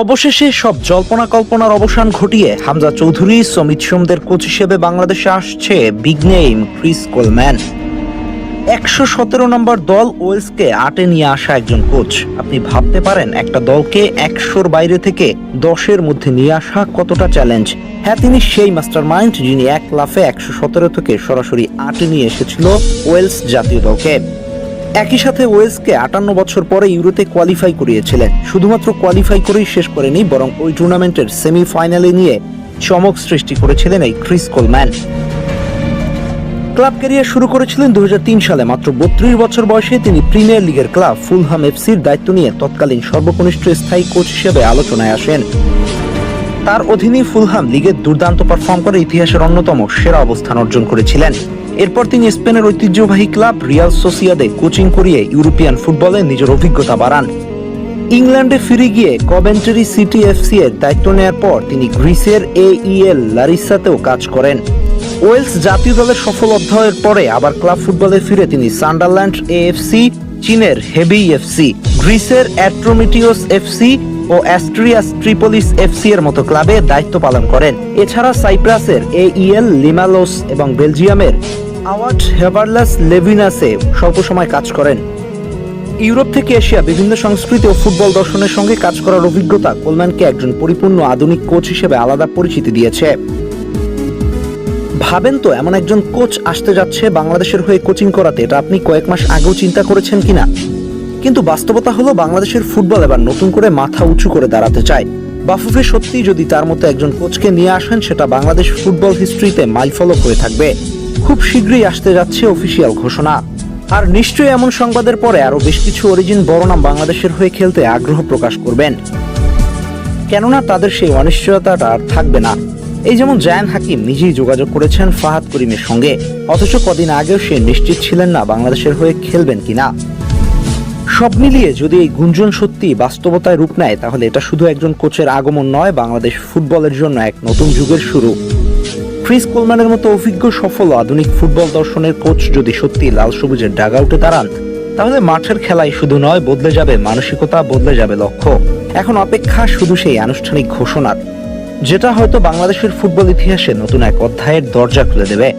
অবশেষে সব জল্পনা কল্পনার অবসান ঘটিয়ে হামজা চৌধুরী, সমিত সোমদের কোচ হিসেবে বাংলাদেশে আসছে বিগ নেম ক্রিস কোলম্যান। ১১৭ নম্বর দল ওয়েলসকে ৮-এ নিয়ে আসা একজন কোচ। আপনি ভাবতে পারেন একটা দলকে ১০০-র বাইরে থেকে ১০-এর মধ্যে নিয়ে আসা কতটা চ্যালেঞ্জ। হ্যাঁ, তিনি সেই মাস্টারমাইন্ড যিনি এক লাফে ১১৭ থেকে সরাসরি ৮-এ নিয়ে এসেছিল ওয়েলস জাতীয় দলকে। একই সাথে ওয়েলসকে ৫৮ বছর পরে ইউরোতে কোয়ালিফাই করিয়েছিলেন। শুধুমাত্র কোয়ালিফাই করেই শেষ করেনি, বরং ওই টুর্নামেন্টের সেমিফাইনালে নিয়ে চমক সৃষ্টি করেছিলেন এই ক্রিস কোলম্যান। ক্লাব ক্যারিয়ার শুরু করেছিলেন ২০০৩ সালে। মাত্র ৩২ বছর বয়সে তিনি প্রিমিয়ার লিগের ক্লাব ফুলহাম এফসির দায়িত্ব নিয়ে তৎকালীন সর্বকনিষ্ঠ স্থায়ী কোচ হিসেবে আলোচনায় আসেন। তার অধীনে ফুলহাম লিগে দুর্দান্ত পারফর্ম করে ইতিহাসের অন্যতম সেরা অবস্থান অর্জন করেছিলেন। এরপর তিনি স্পেনের ঐতিহ্যবাহী ক্লাব রিয়াল সোসিয়াদে কোচিং করিয়ে ইউরোপিয়ান ফুটবলে নিজের অভিজ্ঞতা বাড়ান। ইংল্যান্ডে ফিরে গিয়ে কভেন্ট্রি সিটি এফসি এর দায়িত্ব নেয়ার পর তিনি গ্রিসের AEL লারিসাতেও কাজ করেন। ওয়েলস জাতীয় দলের সফল অধ্যায়ের পরে আবার ক্লাব ফুটবলে ফিরে তিনি সান্ডারল্যান্ড AFC, চীনের হেবি এফসি, গ্রিসের অ্যাট্রোমিটিওস এফসি ও অ্যাস্ট্রিয়াস ট্রিপোলিস এফসি এর মতো ক্লাবে দায়িত্ব পালন করেন। এছাড়া সাইপ্রাসের AEL লিমালোস এবং বেলজিয়ামের আওয়াট হেভারলাস লেভিনাসে স্বল্প সময় কাজ করেন। ইউরোপ থেকে এশিয়া বিভিন্ন সংস্কৃতি ও ফুটবল দর্শনের সঙ্গে কাজ করার অভিজ্ঞতা কোলম্যানকে একজন পরিপূর্ণ আধুনিক কোচ হিসেবে আলাদা পরিচিতি দিয়েছে। ভাবেন তো, এমন একজন কোচ আসতে যাচ্ছে বাংলাদেশের হয়ে কোচিং করাতে। এটা আপনি কয়েক মাস আগেও চিন্তা করেছেন কিনা? কিন্তু বাস্তবতা হলো বাংলাদেশের ফুটবল এবার নতুন করে মাথা উঁচু করে দাঁড়াতে চায়। বাফুফে সত্যি যদি তার মতো একজন কোচকে নিয়ে আসেন, সেটা বাংলাদেশ ফুটবল হিস্ট্রিতে মাইলফলক হয়ে থাকবে। খুব শীঘ্রই আসতে যাচ্ছে অফিসিয়াল ঘোষণা। আর নিশ্চয়ই এমন সংবাদের পরে আরো বেশ কিছু অরিজিন বড় নাম বাংলাদেশের হয়ে খেলতে আগ্রহ প্রকাশ করবেন, কেননা তাদের সেই অনিশ্চয়তাটা আর থাকবে না। এই যেমন জায়ান হাকিম নিজেই যোগাযোগ করেছেন ফাহাদ করিমের সঙ্গে, অথচ কদিন আগেও সে নিশ্চিত ছিলেন না বাংলাদেশের হয়ে খেলবেন কিনা। সব মিলিয়ে যদি এই গুঞ্জন সত্যি বাস্তবতায় রূপ নেয়, তাহলে এটা শুধু একজন কোচের আগমন নয়, বাংলাদেশ ফুটবলের জন্য এক নতুন যুগের শুরু। ক্রিস কোলম্যানের মতো অভিজ্ঞ, সফল আধুনিক ফুটবল দর্শনের কোচ যদি সত্যি লাল সবুজের ডাগআউটে দাঁড়ান, তাহলে মাঠের খেলাই শুধু নয়, বদলে যাবে মানসিকতা, বদলে যাবে লক্ষ্য। এখন অপেক্ষা শুধু সেই আনুষ্ঠানিক ঘোষণার, যেটা হয়তো বাংলাদেশের ফুটবল ইতিহাসে নতুন এক অধ্যায়ের দরজা খুলে দেবে।